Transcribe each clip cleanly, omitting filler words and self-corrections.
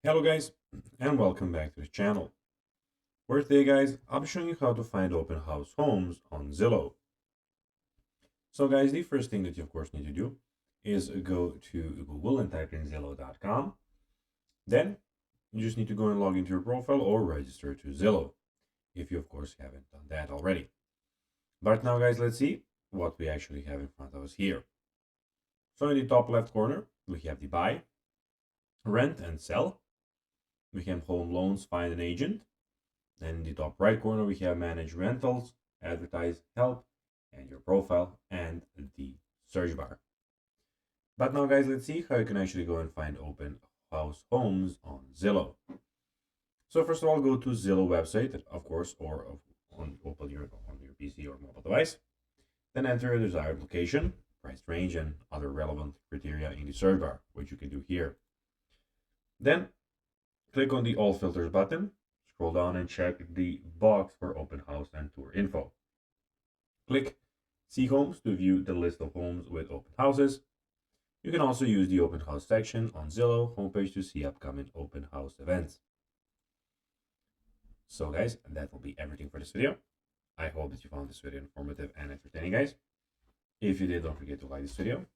Hello guys, and welcome back to the channel, where today guys, I'll be showing you how to find open house homes on Zillow. So guys, the first thing that you of course need to do is go to Google and type in Zillow.com. Then you just need to go and log into your profile or register to Zillow, if you of course haven't done that already. But now guys, let's see what we actually have in front of us here. So in the top left corner, we have the buy, rent and sell. We have home loans, find an agent. Then in the top right corner, we have manage rentals, advertise, help, and your profile, and the search bar. But now guys, let's see how you can actually go and find open house homes on Zillow. So first of all, go to Zillow website, of course, or on your PC or mobile device. Then enter a desired location, price range, and other relevant criteria in the search bar, which you can do here. Then click on the All Filters button, scroll down and check the box for open house and tour info. Click See Homes to view the list of homes with open houses. You can also use the open house section on Zillow homepage to see upcoming open house events. So guys, that will be everything for this video. I hope that you found this video informative and entertaining, guys. If you did, don't forget to like this video,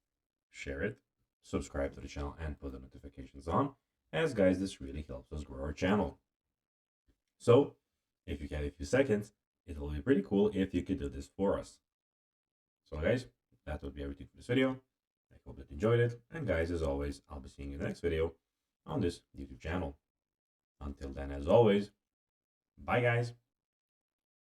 share it, subscribe to the channel, and put the notifications on, as guys, this really helps us grow our channel. So if you get a few seconds, it will be pretty cool if you could do this for us. So guys, that would be everything for this video. I hope that you enjoyed it, and guys, as always, I'll be seeing you in the next video on this YouTube channel. Until then, as always, bye guys.